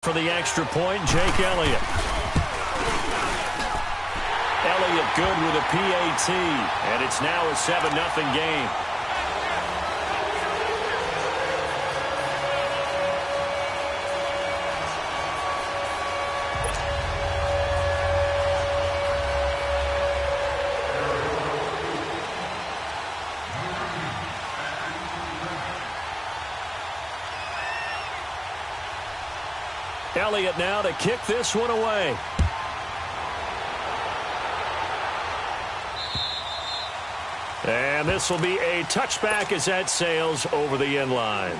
For the extra point, Jake Elliott. Elliott good with a PAT, and it's now a 7-0 game. Elliott now to kick this one away. And this will be a touchback as that sails over the end line.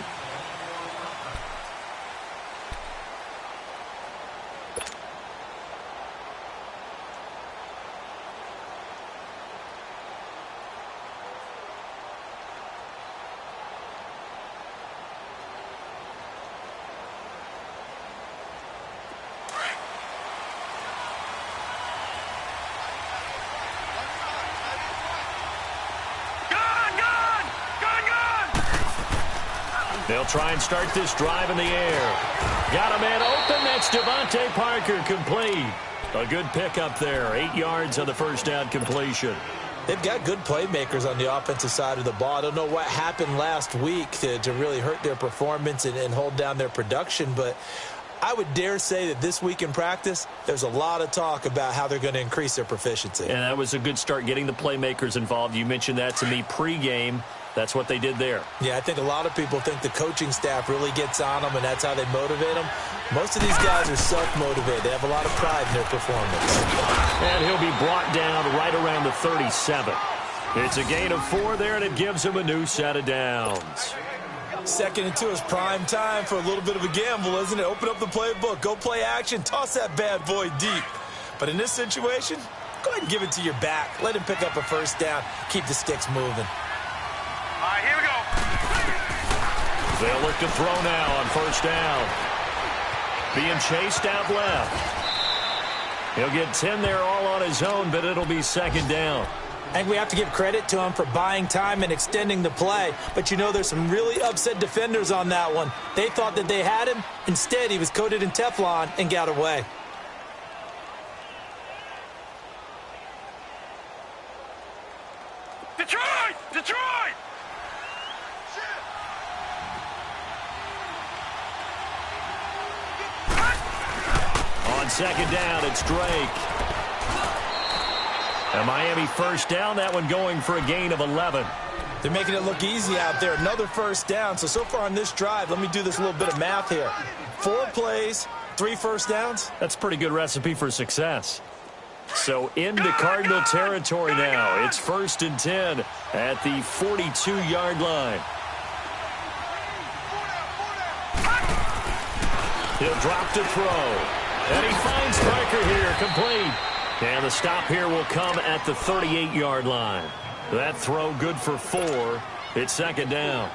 They'll try and start this drive in the air. Got a man open. That's Devontae Parker, complete. A good pickup there. 8 yards on the first down completion. They've got good playmakers on the offensive side of the ball. I don't know what happened last week to really hurt their performance and hold down their production, but I would dare say that this week in practice, there's a lot of talk about how they're going to increase their proficiency. And that was a good start, getting the playmakers involved. You mentioned that to me pregame. That's what they did there. Yeah, I think a lot of people think the coaching staff really gets on them, and that's how they motivate them. Most of these guys are self-motivated. They have a lot of pride in their performance. And he'll be brought down right around the 37. It's a gain of 4 there, and it gives him a new set of downs. 2nd and 2 is prime time for a little bit of a gamble, isn't it? Open up the playbook, go play action, toss that bad boy deep. But in this situation, go ahead and give it to your back. Let him pick up a first down. Keep the sticks moving. All right, here we go. They'll look to throw now on first down. Being chased out left. He'll get 10 there all on his own, but it'll be 2nd down. I think we have to give credit to him for buying time and extending the play. But, you know, there's some really upset defenders on that one. They thought that they had him. Instead, he was coated in Teflon and got away. Detroit! Detroit! On 2nd down, it's Drake. A Miami first down, that one going for a gain of 11. They're making it look easy out there. Another first down. So far on this drive, let me do this little bit of math here. 4 plays, 3 first downs. That's a pretty good recipe for success. So into Cardinal territory now. It's 1st and 10 at the 42-yard line. He'll drop to throw. And he finds Stryker here, complete. And the stop here will come at the 38-yard line. That throw good for 4. It's 2nd down.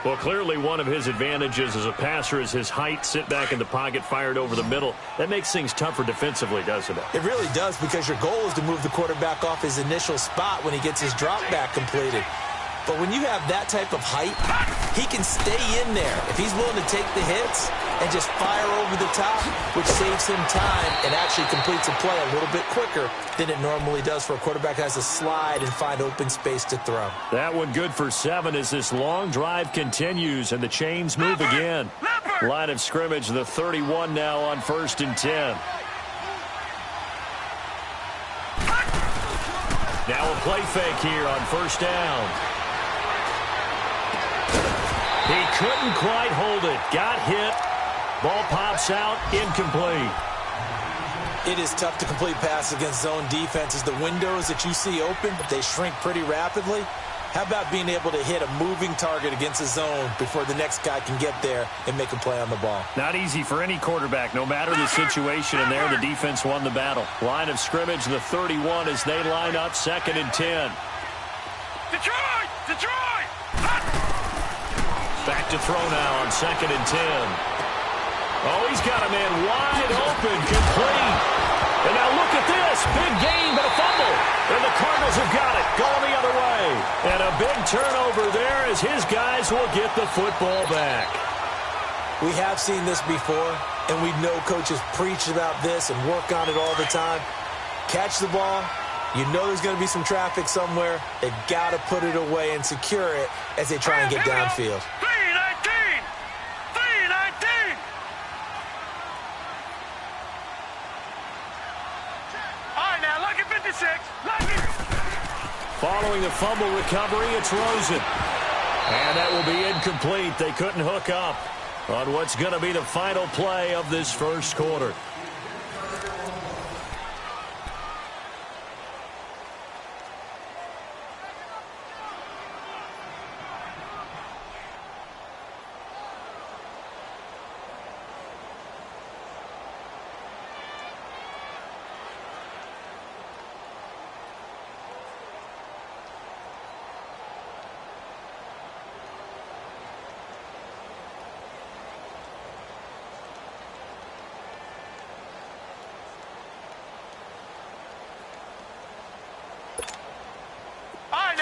Well, clearly one of his advantages as a passer is his height. Sit back in the pocket, fired over the middle. That makes things tougher defensively, doesn't it? It really does, because your goal is to move the quarterback off his initial spot when he gets his drop back completed. But when you have that type of height, he can stay in there if he's willing to take the hits and just fire over the top, which saves him time and actually completes a play a little bit quicker than it normally does for a quarterback who has to slide and find open space to throw. That one good for 7 as this long drive continues and the chains move again. Line of scrimmage, the 31 now on 1st and 10. Now a play fake here on first down. He couldn't quite hold it. Got hit. Ball pops out. Incomplete. It is tough to complete passes against zone defenses. The windows that you see open, they shrink pretty rapidly. How about being able to hit a moving target against a zone before the next guy can get there and make a play on the ball? Not easy for any quarterback, no matter the situation, and there the defense won the battle. Line of scrimmage, the 31 as they line up 2nd and 10. Detroit! Detroit! Back to throw now on 2nd and 10. Oh, he's got a man wide open, complete. And now look at this. Big gain, but a fumble. And the Cardinals have got it, going the other way. And a big turnover there as his guys will get the football back. We have seen this before. and we know coaches preach about this and work on it all the time. Catch the ball. You know there's going to be some traffic somewhere. They've got to put it away and secure it as they try and get downfield. 319! 319! All right, now, lucky 56. Lucky. Following the fumble recovery, it's Rosen. And that will be incomplete. They couldn't hook up on what's going to be the final play of this first quarter.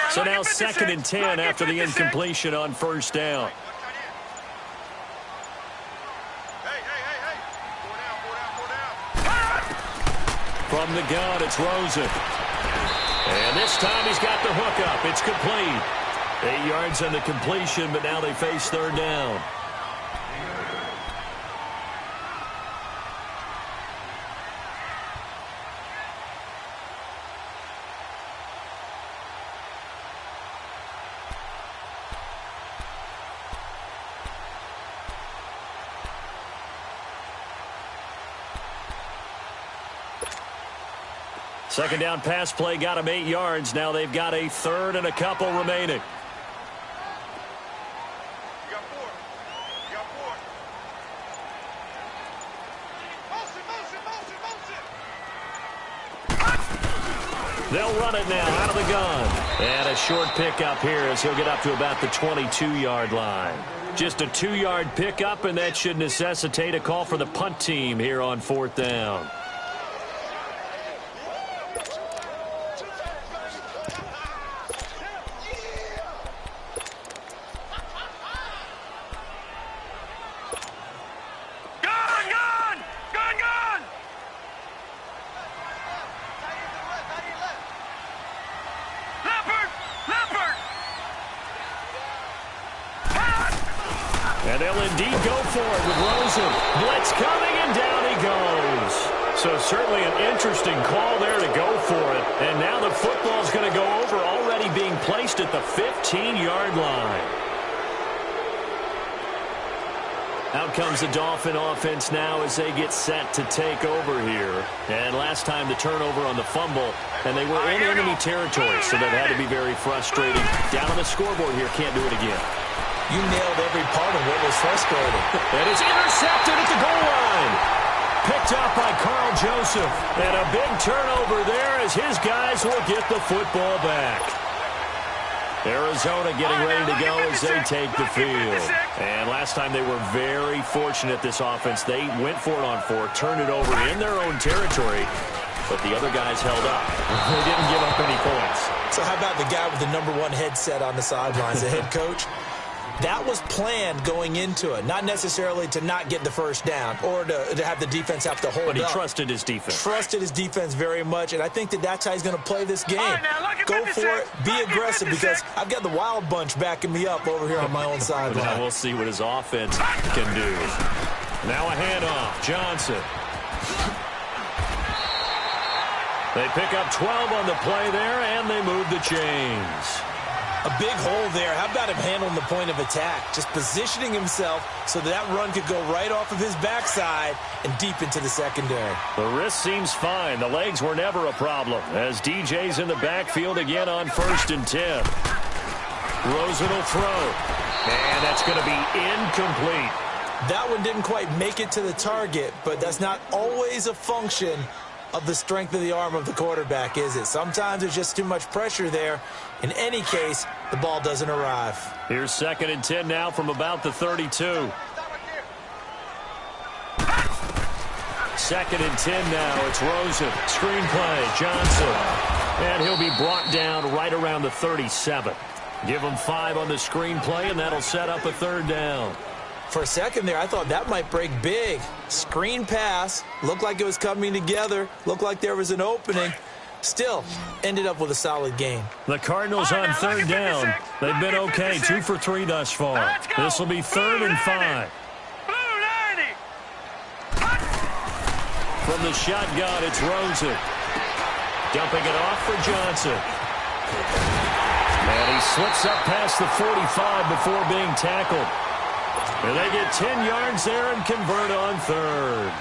So now 2nd and 10 after the incompletion on first down. From the gun, it's Rosen. And this time he's got the hookup. It's complete. 8 yards on the completion, but now they face third down. Second down pass play got them 8 yards. Now they've got a third and a couple remaining. You got 4. You got 4. Motion. They'll run it now out of the gun. And a short pickup here as he'll get up to about the 22-yard line. Just a 2-yard pickup, and that should necessitate a call for the punt team here on 4th down. And they'll indeed go for it with Rosen. Blitz coming, and down he goes. So certainly an interesting call there to go for it. And now the football's going to go over, already being placed at the 15-yard line. Out comes the Dolphin offense now as they get set to take over here. And last time the turnover on the fumble, and they were in enemy territory, so that had to be very frustrating. Down on the scoreboard here, can't do it again. You nailed every part of what was frustrating. And it's intercepted at the goal line. Picked up by Carl Joseph. And a big turnover there as his guys will get the football back. Arizona getting ready to go as they take the field. And last time they were very fortunate, this offense. They went for it on 4, turned it over in their own territory, but the other guys held up. They didn't give up any points. So how about the guy with the #1 headset on the sidelines, the head coach? That was planned going into it, not necessarily to not get the first down or to have the defense have to hold up. But he trusted his defense. Trusted his defense very much, and I think that's how he's going to play this game. Go for it, be aggressive, because I've got the wild bunch backing me up over here on my own sideline. Now we'll see what his offense can do. Now a handoff, Johnson. They pick up 12 on the play there, and they move the chains. A big hole there. How about him handling the point of attack? Just positioning himself so that run could go right off of his backside and deep into the secondary. The wrist seems fine. The legs were never a problem as DJ's in the backfield again on 1st and 10. Rosen will throw. And that's going to be incomplete. That one didn't quite make it to the target, but that's not always a function of the strength of the arm of the quarterback, is it? Sometimes there's just too much pressure there. In any case, the ball doesn't arrive. Here's 2nd and 10 now from about the 32. 2nd and 10 now. It's Rosen. Screenplay, Johnson. And he'll be brought down right around the 37. Give him 5 on the screenplay, and that'll set up a 3rd down. For a second there, I thought that might break big. Screen pass, looked like it was coming together, looked like there was an opening. Still, ended up with a solid game. The Cardinals on third down. They've been okay, 2 for 3 thus far. This will be 3rd and 5. From the shotgun, it's Rosen. Dumping it off for Johnson. And he slips up past the 45 before being tackled. And they get 10 yards there and convert on third.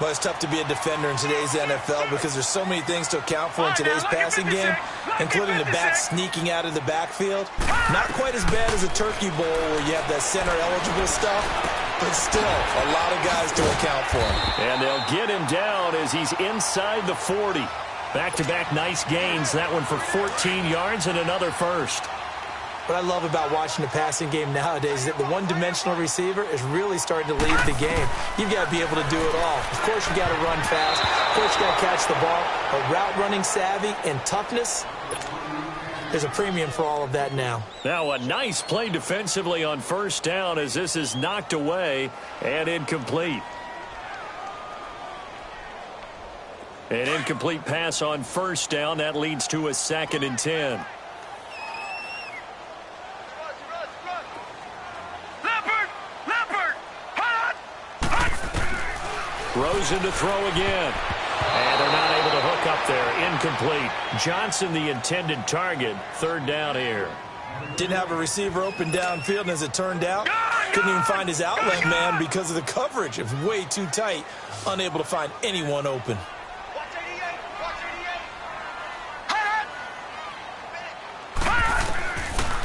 Well, it's tough to be a defender in today's NFL because there's so many things to account for in today's passing game, including the back sneaking out of the backfield. Not quite as bad as a turkey bowl where you have that center-eligible stuff, but still a lot of guys to account for. And they'll get him down as he's inside the 40. Back-to-back nice gains. That one for 14 yards and another first. What I love about watching the passing game nowadays is that the one-dimensional receiver is really starting to lead the game. You've got to be able to do it all. Of course, you got to run fast. Of course, you got to catch the ball. But route running savvy and toughness, there's a premium for all of that now. Now a nice play defensively on first down as this is knocked away and incomplete. An incomplete pass on first down. That leads to a 2nd and 10. Rosen to throw again. And they're not able to hook up there. Incomplete. Johnson, the intended target. 3rd down here. Didn't have a receiver open downfield, and as it turned out, couldn't even find his outlet man because of the coverage. It was way too tight. Unable to find anyone open.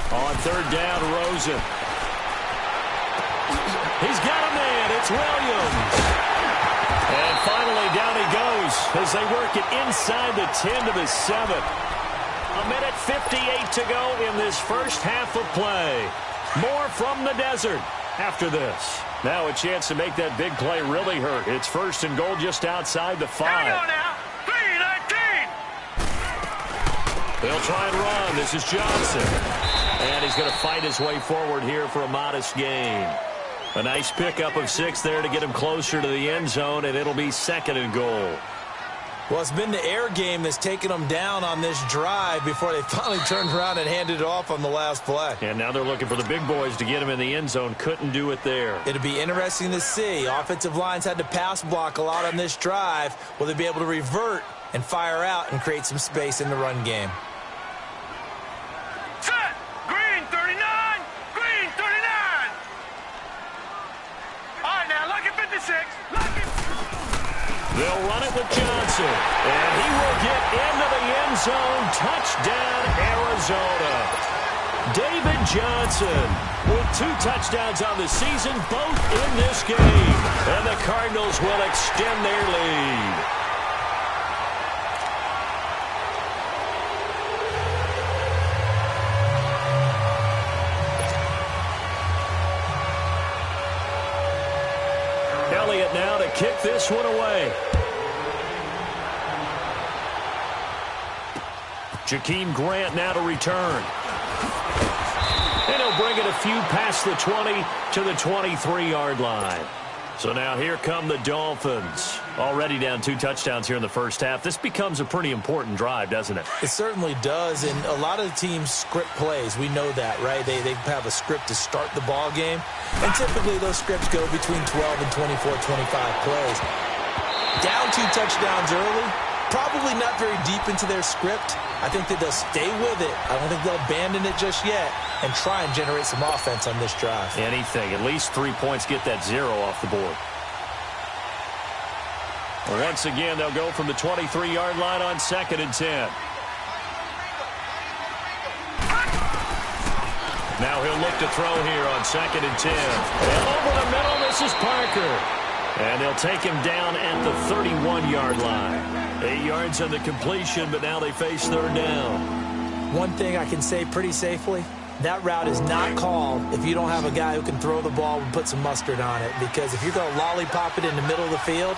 On 3rd down, Rosen. He's got a man. It's Williams. And finally, down he goes as they work it inside the 10 to the 7. 1:58 to go in this first half of play. More from the desert after this. Now a chance to make that big play really hurt. It's 1st and goal just outside the 5. Here we go now. 3-19. They'll try and run. This is Johnson. And he's going to fight his way forward here for a modest gain. A nice pickup of 6 there to get him closer to the end zone, and it'll be 2nd and goal. Well, it's been the air game that's taken them down on this drive before they finally turned around and handed it off on the last play. And now they're looking for the big boys to get him in the end zone. Couldn't do it there. It'll be interesting to see. Offensive lines had to pass block a lot on this drive. Will they be able to revert and fire out and create some space in the run game? Set. Green 39. Green 39. All right, now, look at 56. Look at... They'll run it with Johnson. And he will get into the end zone. Touchdown, Arizona. David Johnson with 2 touchdowns on the season, both in this game. And the Cardinals will extend their lead. Elliott now to kick this one away. Jakeem Grant now to return. And he'll bring it a few past the 20 to the 23-yard line. So now here come the Dolphins. Already down 2 touchdowns here in the first half. This becomes a pretty important drive, doesn't it? It certainly does, and a lot of the teams script plays. We know that, right? They have a script to start the ball game, and typically those scripts go between 12 and 24, 25 plays. Down 2 touchdowns early, probably not very deep into their script. I think that they'll stay with it. I don't think they'll abandon it just yet and try and generate some offense on this drive. Anything. At least 3 points, get that 0 off the board. Once again, they'll go from the 23-yard line on 2nd and 10. Now he'll look to throw here on 2nd and 10. And over the middle, this is Parker. And they'll take him down at the 31-yard line. 8 yards on the completion, but now they face 3rd down. One thing I can say pretty safely, that route is not called if you don't have a guy who can throw the ball and put some mustard on it. Because if you're going to lollipop it in the middle of the field,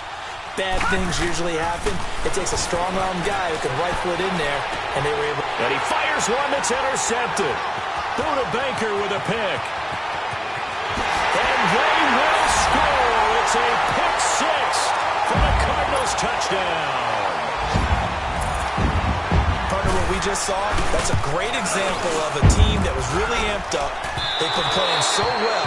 bad things usually happen. It takes a strong-armed guy who can rifle it in there, and they were able. And he fires one that's intercepted. Buda Baker with a pick. And It's a pick six for the Cardinals touchdown. Partner, what we just saw, that's a great example of a team that was really amped up. They've been playing so well,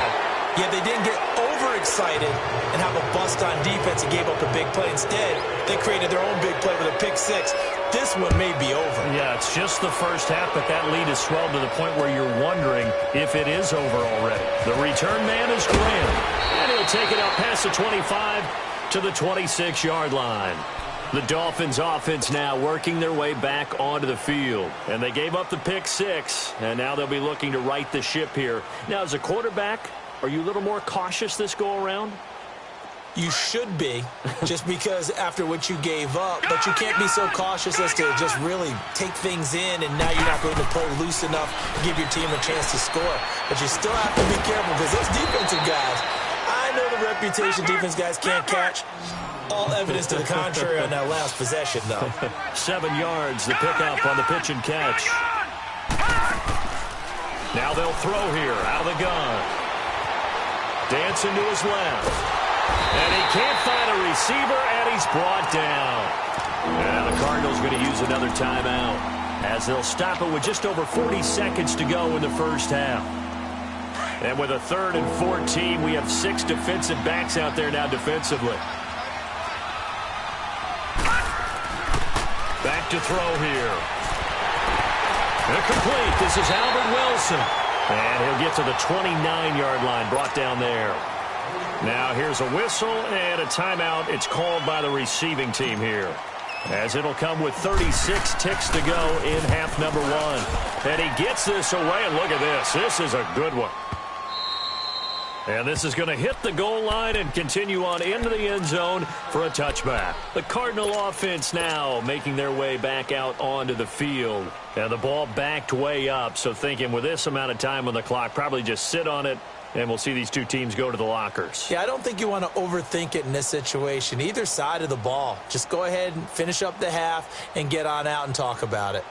yet they didn't get overexcited and have a bust on defense and gave up a big play. Instead, they created their own big play with a pick six. This one may be over. Yeah, it's just the first half, but that lead has swelled to the point where you're wondering if it is over already. The return man is Graham, and he'll take it out past the 25 to the 26-yard line. The Dolphins offense now working their way back onto the field. And they gave up the pick six, and now they'll be looking to right the ship here. Now, as a quarterback, are you a little more cautious this go-around? You should be, just because after what you gave up, but you can't be so cautious as to just really take things in, and now you're not going to play loose enough to give your team a chance to score. But you still have to be careful because those defensive guys, I know the reputation defense guys can't catch. All evidence to the contrary on that last possession, though. 7 yards, the pickup on the pitch and catch. Now they'll throw here out of the gun. Dancing to his left. And he can't find a receiver, and he's brought down. And the Cardinals going to use another timeout as they'll stop it with just over 40 seconds to go in the first half. And with a 3rd and 14, we have 6 defensive backs out there now defensively. Back to throw here. Incomplete. This is Albert Wilson. And he'll get to the 29-yard line, brought down there. Now here's a whistle and a timeout. It's called by the receiving team here, as it'll come with 36 ticks to go in half number 1. And he gets this away, and look at this. This is a good one. And this is going to hit the goal line and continue on into the end zone for a touchback. The Cardinal offense now making their way back out onto the field. And the ball backed way up, so thinking with this amount of time on the clock, probably just sit on it, and we'll see these two teams go to the lockers. Yeah, I don't think you want to overthink it in this situation. Either side of the ball. Just go ahead and finish up the half and get on out and talk about it.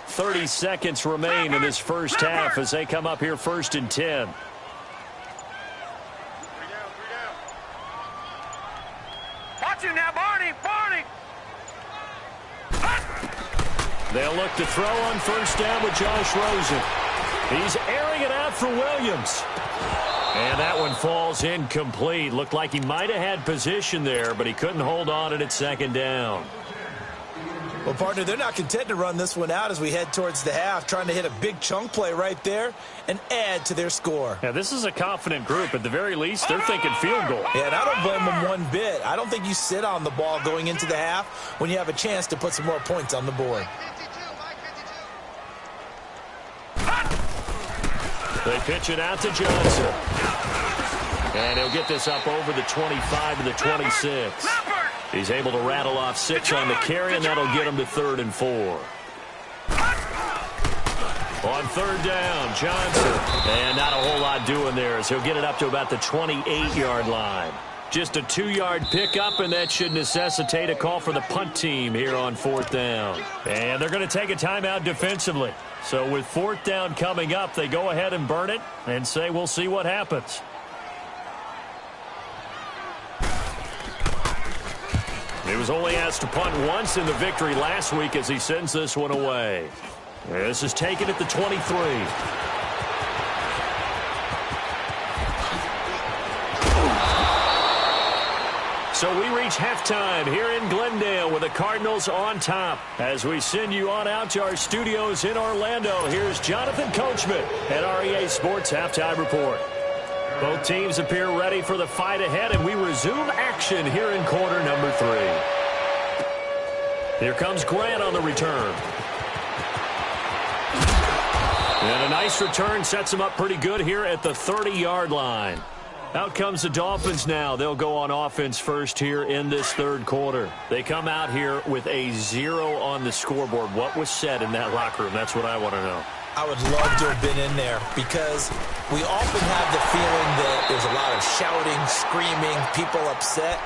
.30 seconds remain in this first half as they come up here 1st and 10. Watch him now, Barney! Barney! They'll look to throw on 1st down with Josh Rosen. He's airing it out for Williams. And that one falls incomplete. Looked like he might have had position there, but he couldn't hold on it at 2nd down. Well, partner, they're not content to run this one out as we head towards the half, trying to hit a big chunk play right there and add to their score. Yeah, this is a confident group. At the very least, they're thinking field goal. Yeah, and I don't blame them one bit. I don't think you sit on the ball going into the half when you have a chance to put some more points on the board. They pitch it out to Johnson. And he'll get this up over the 25 to the 26. He's able to rattle off 6 on the carry, and that'll get him to 3rd and 4. On 3rd down, Johnson. And not a whole lot doing there as he'll get it up to about the 28-yard line. Just a 2-yard pickup, and that should necessitate a call for the punt team here on 4th down. And they're going to take a timeout defensively. So with 4th down coming up, they go ahead and burn it and say we'll see what happens. He was only asked to punt once in the victory last week as he sends this one away. This is taken at the 23. So we reach halftime here in Glendale with the Cardinals on top. As we send you on out to our studios in Orlando, here's Jonathan Coachman at REA Sports Halftime Report. Both teams appear ready for the fight ahead, and we resume action here in quarter number 3. Here comes Grant on the return. And a nice return sets him up pretty good here at the 30-yard line. Out comes the Dolphins now. They'll go on offense first here in this 3rd quarter. They come out here with a 0 on the scoreboard. What was said in that locker room? That's what I want to know. I would love to have been in there because we often have the feeling that there's a lot of shouting, screaming, people upset.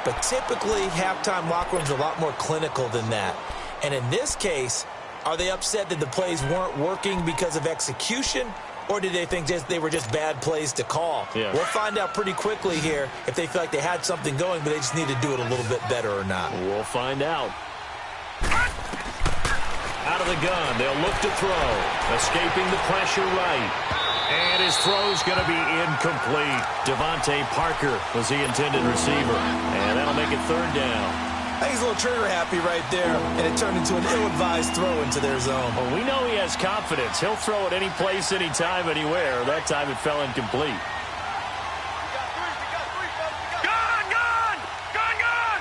But typically, halftime locker rooms are a lot more clinical than that. And in this case, are they upset that the plays weren't working because of execution? Or did they think they were just bad plays to call? Yeah. We'll find out pretty quickly here if they feel like they had something going, but they just need to do it a little bit better or not. We'll find out. Out of the gun, they'll look to throw. Escaping the pressure right. And his throw's going to be incomplete. Devontae Parker was the intended receiver. And that'll make it third down. I think he's a little trigger happy right there, and it turned into an ill-advised throw into their zone. Well, we know he has confidence. He'll throw it any place, anytime, anywhere. That time it fell incomplete. Gun, gun! Gun, gun!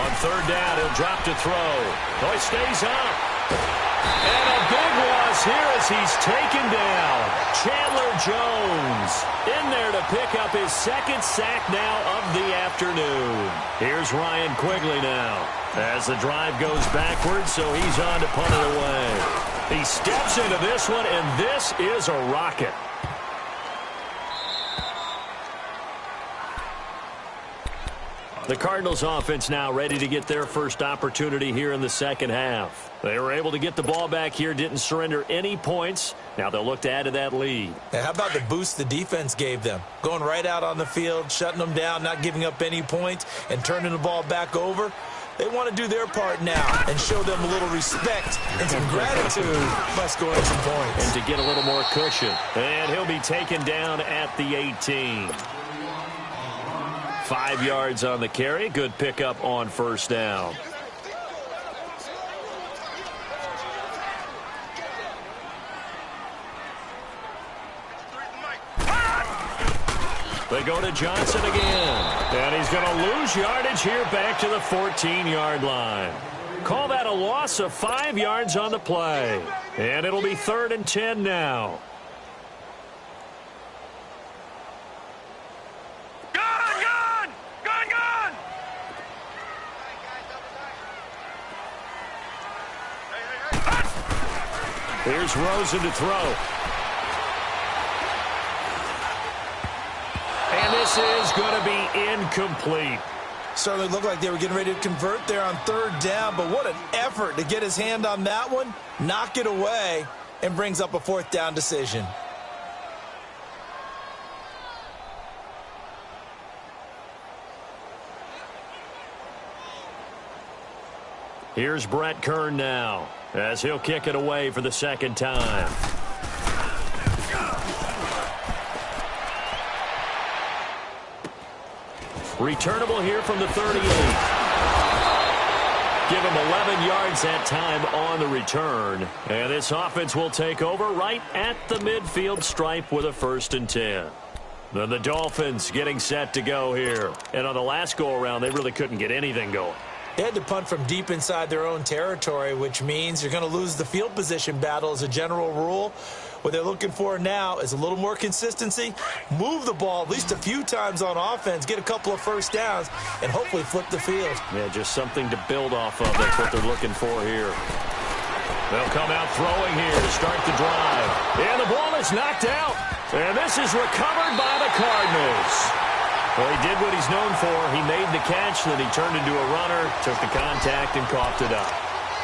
On third down, he'll drop to throw. Oh, he stays up. And a big loss here as he's taken down. Chandler Jones in there to pick up his second sack now of the afternoon. Here's Ryan Quigley now as the drive goes backwards, so he's on to punt it away. He steps into this one, and this is a rocket. The Cardinals offense now ready to get their first opportunity here in the second half. They were able to get the ball back here, didn't surrender any points. Now they'll look to add to that lead. How about the boost the defense gave them? Going right out on the field, shutting them down, not giving up any points, and turning the ball back over. They want to do their part now and show them a little respect and some gratitude by scoring some points. And to get a little more cushion. And he'll be taken down at the 18. 5 yards on the carry. Good pickup on first down. They go to Johnson again. And he's going to lose yardage here back to the 14-yard line. Call that a loss of 5 yards on the play. And it'll be 3rd and 10 now. Here's Rosen to throw. And this is going to be incomplete. Certainly looked like they were getting ready to convert there on third down, but what an effort to get his hand on that one, knock it away, and brings up a 4th down decision. Here's Brett Kern now, as he'll kick it away for the second time. Returnable here from the 38. Give him 11 yards that time on the return. And this offense will take over right at the midfield stripe with a 1st and 10. Then the Dolphins getting set to go here. And on the last go-around, they really couldn't get anything going. They had to punt from deep inside their own territory, which means you're going to lose the field position battle as a general rule. What they're looking for now is a little more consistency, move the ball at least a few times on offense, get a couple of first downs, and hopefully flip the field. Yeah, just something to build off of. That's what they're looking for here. They'll come out throwing here to start the drive. And the ball is knocked out. And this is recovered by the Cardinals. Well, he did what he's known for. He made the catch, then he turned into a runner, took the contact, and coughed it up.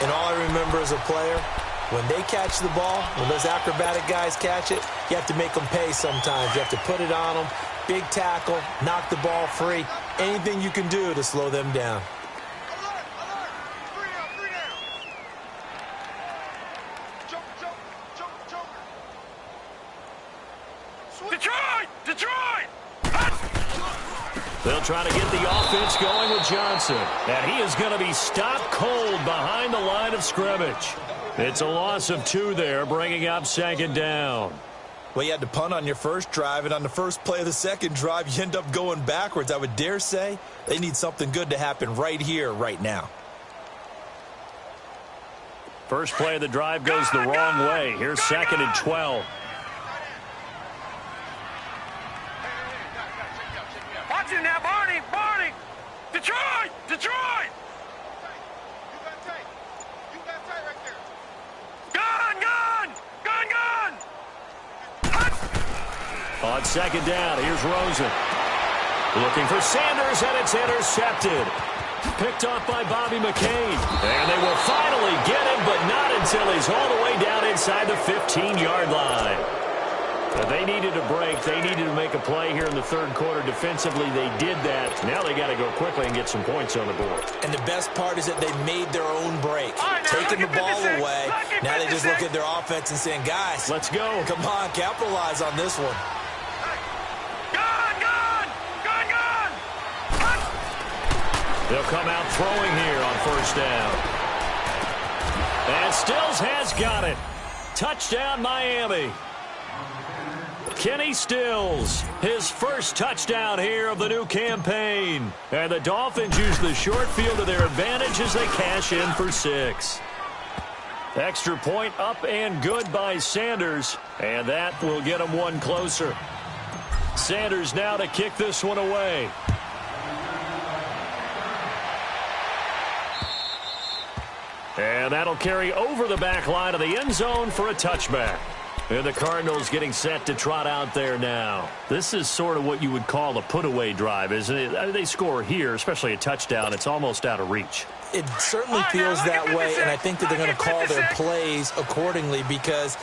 And all I remember as a player, when they catch the ball, when those acrobatic guys catch it, you have to make them pay sometimes. You have to put it on them, big tackle, knock the ball free, anything you can do to slow them down. Detroit! Detroit! They'll try to get the offense going with Johnson. And he is going to be stopped cold behind the line of scrimmage. It's a loss of 2 there, bringing up 2nd down. Well, you had to punt on your first drive, and on the first play of the second drive, you end up going backwards. I would dare say they need something good to happen right here, right now. First play of the drive goes the wrong way. Here's 2nd and 12. Watch him now, Barney! Barney! Detroit! Detroit! You got tight right there. Gun! Gun! Gun! Gun! On 2nd down, here's Rosen. Looking for Sanders, and it's intercepted. Picked off by Bobby McCain. And they will finally get him, but not until he's all the way down inside the 15-yard line. They needed a break. They needed to make a play here in the third quarter. Defensively, they did that. Now they got to go quickly and get some points on the board. And the best part is that they made their own break. Taking the ball away. Now they just look at their offense and saying, guys, let's go. Come on, capitalize on this one. They'll come out throwing here on first down. And Stills has got it. Touchdown, Miami. Kenny Stills, his first touchdown here of the new campaign. And the Dolphins use the short field to their advantage as they cash in for 6. Extra point up and good by Sanders. And that will get them one closer. Sanders now to kick this one away. And that'll carry over the back line of the end zone for a touchback. And the Cardinals getting set to trot out there now. This is sort of what you would call a put-away drive, isn't it? They score here, especially a touchdown. It's almost out of reach. It certainly feels that way, and I think that they're going to call their plays accordingly because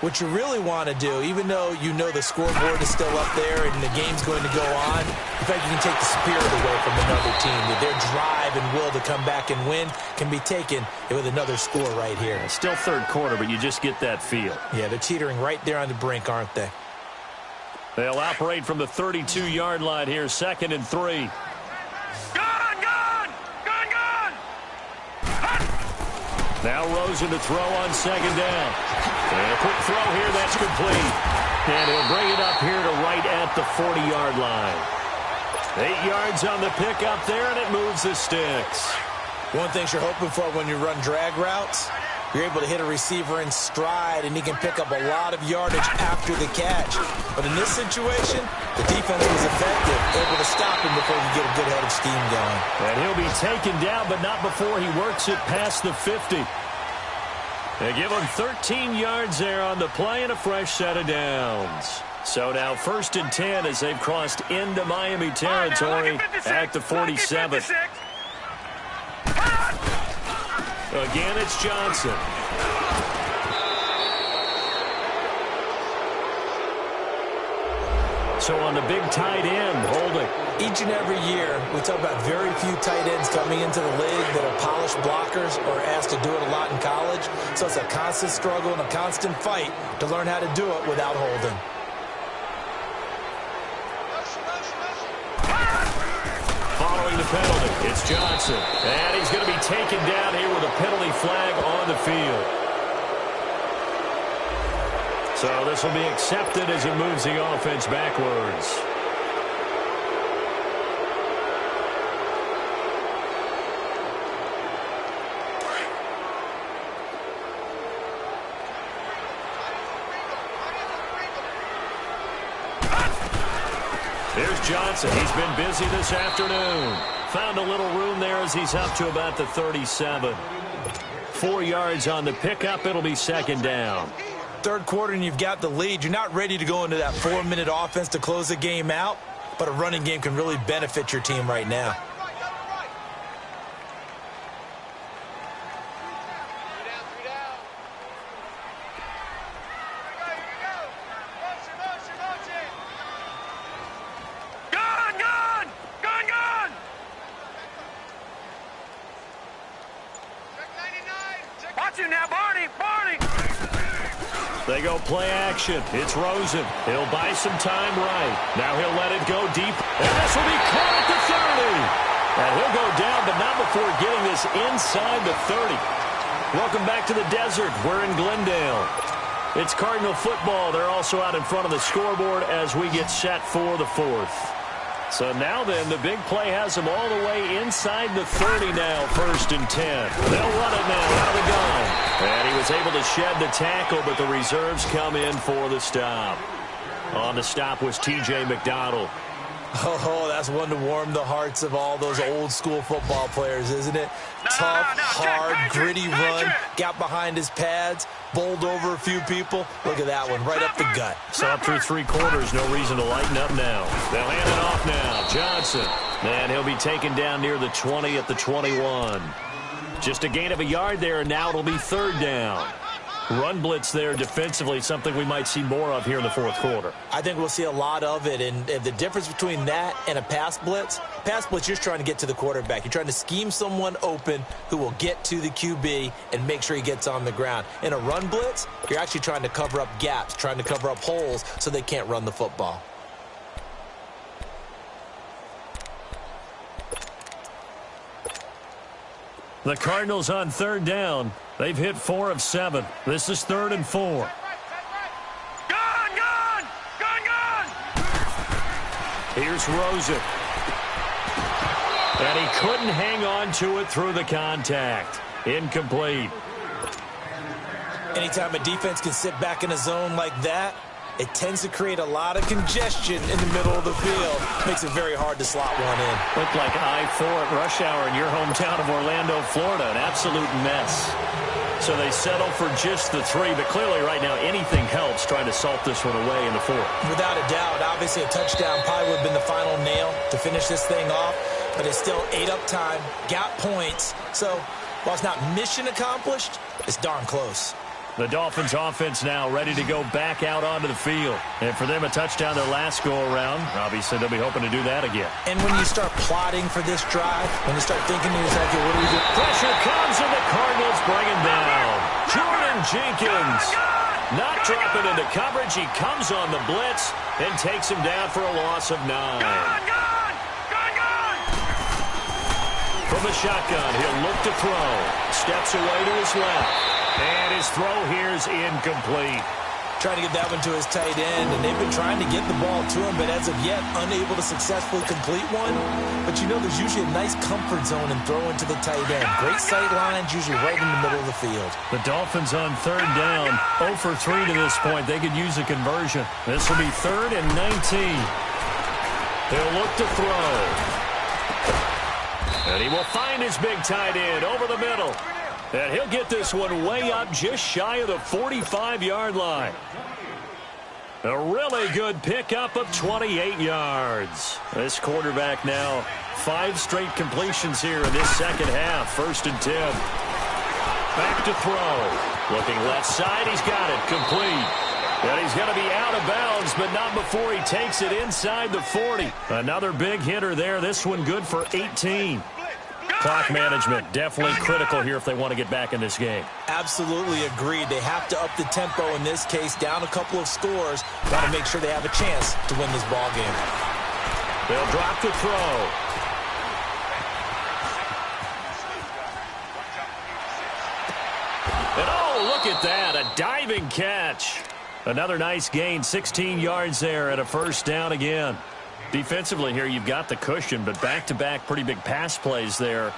what you really want to do, even though you know the scoreboard is still up there and the game's going to go on, in fact, you can take the spirit away from another team. That their drive and will to come back and win can be taken with another score right here. Still third quarter, but you just get that feel. Yeah, they're teetering right there on the brink, aren't they? They'll operate from the 32-yard line here, 2nd and 3. Now Rosen to throw on 2nd down. And a quick throw here, that's complete. And he'll bring it up here to right at the 40-yard line. 8 yards on the pickup there, and it moves the sticks. One thing you're hoping for when you run drag routes, you're able to hit a receiver in stride, and he can pick up a lot of yardage after the catch. But in this situation, the defense was effective, able to stop him before he get a good head of steam going. And he'll be taken down, but not before he works it past the 50. They give him 13 yards there on the play and a fresh set of downs. So now 1st and 10 as they've crossed into Miami territory at the 47. Again, it's Johnson. So on the big tight end, holding. Each and every year, we talk about very few tight ends coming into the league that are polished blockers or asked to do it a lot in college. So it's a constant struggle and a constant fight to learn how to do it without holding. Following the penalty, it's Johnson. And he's going to be taken down here with a penalty flag on the field. So this will be accepted as he moves the offense backwards. Here's Johnson. He's been busy this afternoon. Found a little room there as he's up to about the 37. 4 yards on the pickup. It'll be 2nd down. Third quarter and you've got the lead. You're not ready to go into that 4-minute offense to close the game out, but a running game can really benefit your team right now. They go play action. It's Rosen. He'll buy some time right. Now he'll let it go deep. And this will be caught at the 30. And he'll go down, but not before getting this inside the 30. Welcome back to the desert. We're in Glendale. It's Cardinal football. They're also out in front of the scoreboard as we get set for the 4th. So now then, the big play has them all the way inside the 30 now, 1st and 10. They'll run it now out of the gun. And he was able to shed the tackle, but the reserves come in for the stop. On the stop was T.J. McDonald. Oh, that's one to warm the hearts of all those old school football players, isn't it? Tough, hard, gritty run, got behind his pads, bowled over a few people. Look at that one, right up the gut. So up through 3 quarters, no reason to lighten up now. They'll hand it off now. Johnson. And he'll be taken down near the 20 at the 21. Just a gain of a yard there, and now it'll be 3rd down. Run blitz there defensively, something we might see more of here in the 4th quarter. I think we'll see a lot of it, and the difference between that and a pass blitz, you're just trying to get to the quarterback. You're trying to scheme someone open who will get to the QB and make sure he gets on the ground. In a run blitz, you're actually trying to cover up gaps, trying to cover up holes so they can't run the football. The Cardinals on 3rd down. They've hit 4 of 7. This is 3rd and 4. Gone! Here's Rosen. And he couldn't hang on to it through the contact. Incomplete. Anytime a defense can sit back in a zone like that, it tends to create a lot of congestion in the middle of the field. Makes it very hard to slot one in. Looked like I-4 at rush hour in your hometown of Orlando, Florida. An absolute mess. So they settle for just the 3, but clearly right now anything helps trying to salt this one away in the 4th. Without a doubt, obviously a touchdown probably would have been the final nail to finish this thing off, but it's still ate up time, got points. So while it's not mission accomplished, it's darn close. The Dolphins offense now ready to go back out onto the field. And for them, a touchdown their last go-around. Obviously, they'll be hoping to do that again. And when you start plotting for this drive, when you start thinking to yourself, okay, what do we do? Pressure comes, and the Cardinals bring him down. Jordan Jenkins not dropping into coverage. He comes on the blitz and takes him down for a loss of 9. From the shotgun, he'll look to throw. Steps away to his left. And his throw here is incomplete. Trying to get that one to his tight end, and they've been trying to get the ball to him, but as of yet, unable to successfully complete one. But you know there's usually a nice comfort zone in throwing to the tight end. Great sight lines, usually right in the middle of the field. The Dolphins on 3rd down, 0 for 3 to this point. They could use a conversion. This will be 3rd and 19. He'll look to throw. And he will find his big tight end over the middle. And he'll get this one way up just shy of the 45-yard line. A really good pickup of 28 yards. This quarterback now 5 straight completions here in this second half. 1st and 10. Back to throw. Looking left side. He's got it. Complete. And he's going to be out of bounds, but not before he takes it inside the 40. Another big hitter there. This one good for 18. Clock management definitely critical here if they want to get back in this game. Absolutely agreed. They have to up the tempo in this case, down a couple of scores. Got to make sure they have a chance to win this ball game. They'll drop the throw. And oh, look at that, a diving catch. Another nice gain, 16 yards there and a 1st down again. Defensively here, you've got the cushion, but back-to-back pretty big pass plays there.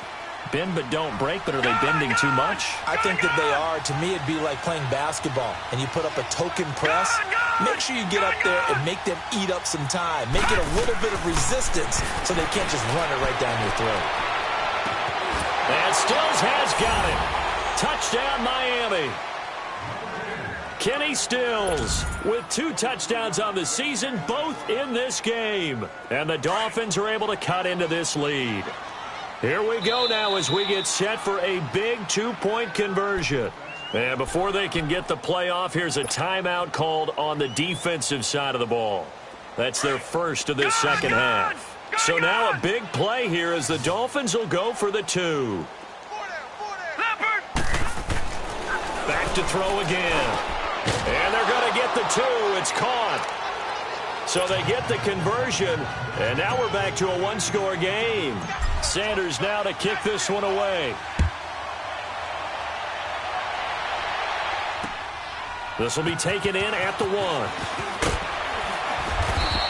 Bend but don't break, but are they bending too much? I think that they are. To me, it'd be like playing basketball, and you put up a token press. Make sure you get up there and make them eat up some time. Make it a little bit of resistance so they can't just run it right down your throat. And Stills has got it. Touchdown, Miami. Kenny Stills with 2 touchdowns on the season, both in this game. And the Dolphins are able to cut into this lead. Here we go now as we get set for a big 2-point conversion. And before they can get the play off, here's a timeout called on the defensive side of the ball. That's their first of this second half. So now a big play here as the Dolphins will go for the 2. Back to throw again. And they're going to get the 2. It's caught. So they get the conversion, and now we're back to a 1-score game. Sanders now to kick this one away. This will be taken in at the 1.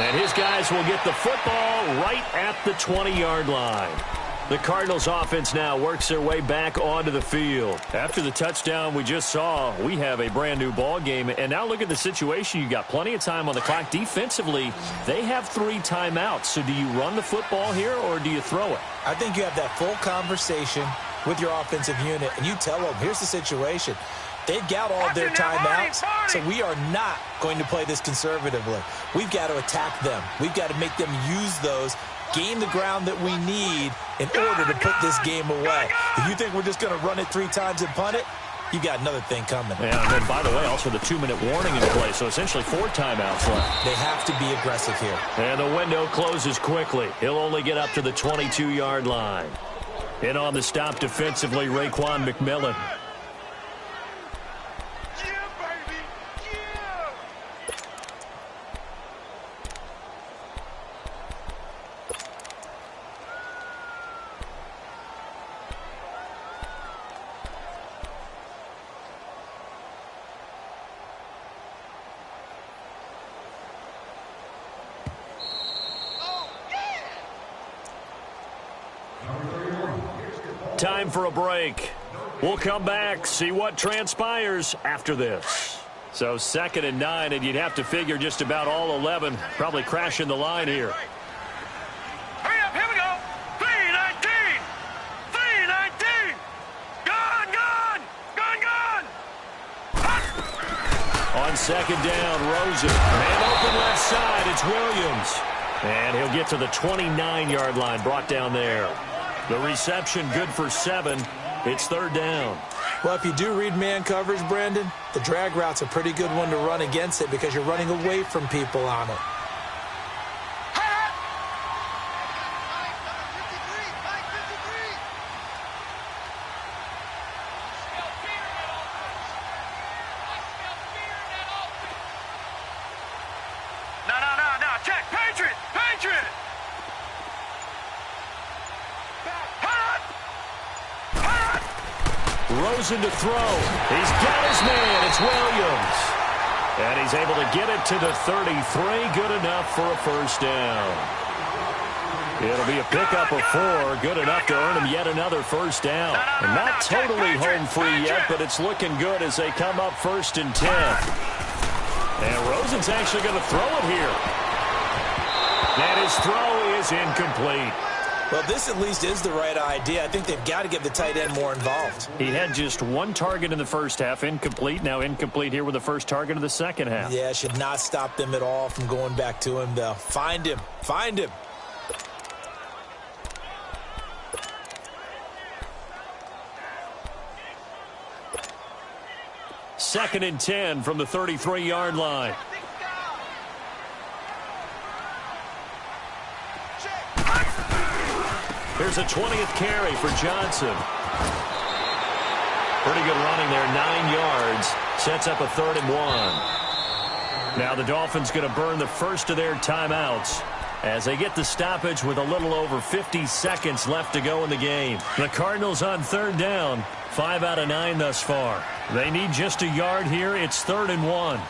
And his guys will get the football right at the 20-yard line. The Cardinals offense now works their way back onto the field. After the touchdown we just saw, we have a brand new ball game. And now look at the situation. You got plenty of time on the clock. Defensively, they have 3 timeouts. So do you run the football here or do you throw it? I think you have that full conversation with your offensive unit, and you tell them, here's the situation. They've got all their timeouts, so we are not going to play this conservatively. We've got to attack them. We've got to make them use those, gain the ground that we need in order to put this game away. If you think we're just going to run it 3 times and punt it, you got another thing coming. Yeah, and then, by the way, also the 2-minute warning in play, so essentially 4 timeouts left. They have to be aggressive here. And the window closes quickly. He'll only get up to the 22-yard line. And on the stop defensively, Raekwon McMillan. Time for a break. We'll come back, see what transpires after this. So 2nd and 9, and you'd have to figure just about all 11 probably crashing the line here. Hurry up, here we go. 3-19. 3-19. Gone, gone. Gone, gone. On 2nd down, Rosen. Man open left side, it's Williams. And he'll get to the 29-yard line, brought down there. The reception good for 7. It's 3rd down. Well, if you do read man coverage, Brandon, the drag route's a pretty good one to run against it because you're running away from people on it. No. Check. Patriot. Patriot. Rosen to throw. He's got his man. It's Williams. And he's able to get it to the 33. Good enough for a 1st down. It'll be a pickup of 4. Good enough to earn him yet another 1st down. And not totally home free yet, but it's looking good as they come up 1st and 10. And Rosen's actually going to throw it here. And his throw is incomplete. Well, this at least is the right idea. I think they've got to get the tight end more involved. He had just 1 target in the first half, incomplete. Now incomplete here with the first target of the second half. Yeah, should not stop them at all from going back to him, though. Find him. Find him. Second and 10 from the 33-yard line. Here's a 20th carry for Johnson. Pretty good running there, 9 yards. Sets up a 3rd and 1. Now the Dolphins going to burn the first of their timeouts as they get the stoppage with a little over 50 seconds left to go in the game. The Cardinals on 3rd down, 5 out of 9 thus far. They need just a yard here. It's 3rd and 1.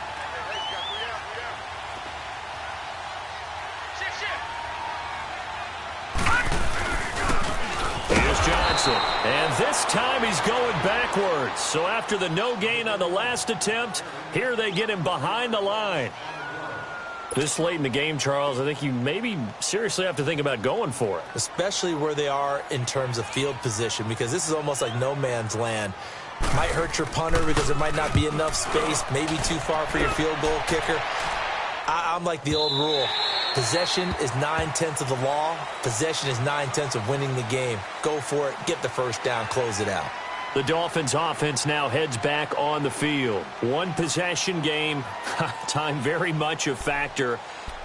And this time he's going backwards. So after the no gain on the last attempt, here they get him behind the line. This late in the game, Charles, I think you maybe seriously have to think about going for it. Especially where they are in terms of field position, because this is almost like no man's land. Might hurt your punter because there might not be enough space, maybe too far for your field goal kicker. I'm like the old rule. Possession is 9/10 of the law. Possession is 9/10 of winning the game. Go for it. Get the first down. Close it out. The Dolphins offense now heads back on the field. 1 possession game. Time very much a factor.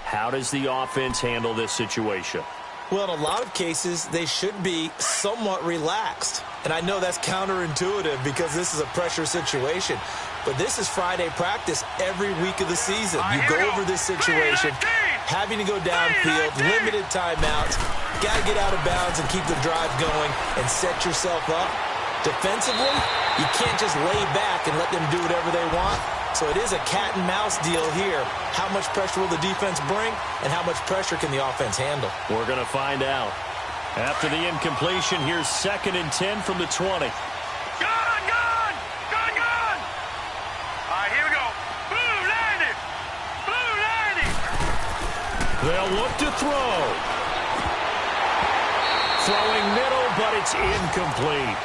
How does the offense handle this situation? Well, in a lot of cases, they should be somewhat relaxed. And I know that's counterintuitive because this is a pressure situation. But this is Friday practice every week of the season. You go over this situation, having to go downfield, limited timeouts, got to get out of bounds and keep the drive going and set yourself up. Defensively, you can't just lay back and let them do whatever they want. So it is a cat and mouse deal here. How much pressure will the defense bring and how much pressure can the offense handle? We're going to find out. After the incompletion, here's 2nd and 10 from the 20. Gone! All right, here we go. Blue landing! Blue landing! They'll look to throw. Throwing middle, but it's incomplete.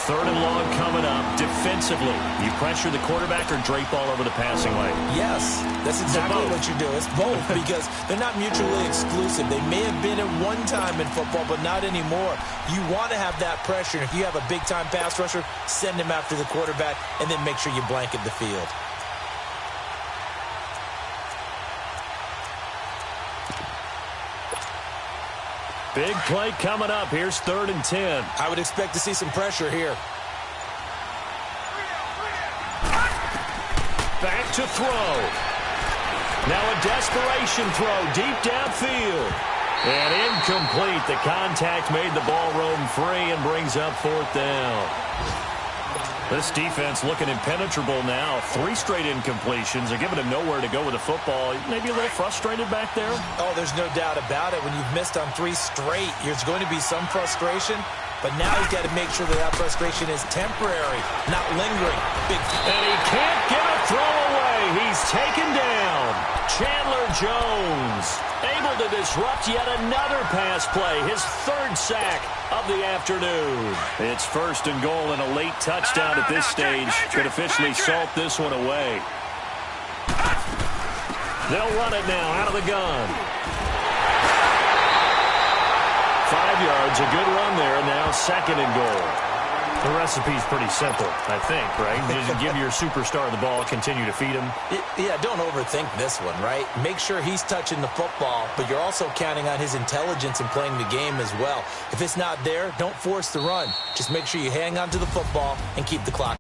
3rd and long coming up. Defensively, you pressure the quarterback or drape all over the passing lane? Yes, that's exactly what you do. It's both because they're not mutually exclusive. They may have been at one time in football, but not anymore. You want to have that pressure. If you have a big-time pass rusher, send him after the quarterback, and then make sure you blanket the field. Big play coming up. Here's 3rd and 10. I would expect to see some pressure here. Back to throw. Now a desperation throw deep downfield. And incomplete. The contact made the ball roam free and brings up 4th down. This defense looking impenetrable now. 3 straight incompletions. They're giving him nowhere to go with the football. Maybe a little frustrated back there. Oh, there's no doubt about it. When you've missed on 3 straight, there's going to be some frustration. But now he's got to make sure that frustration is temporary, not lingering. And he can't get a throw away. He's taken down. Chandler Jones able to disrupt yet another pass play. His 3rd sack of the afternoon. It's 1st and goal and a late touchdown at this stage could officially salt this one away. They'll run it now out of the gun. 5 yards, a good run there, and now 2nd and goal. The recipe's pretty simple, I think, right? Just give your superstar the ball, continue to feed him. Yeah, don't overthink this one, right? Make sure he's touching the football, but you're also counting on his intelligence in playing the game as well. If it's not there, don't force the run. Just make sure you hang on to the football and keep the clock.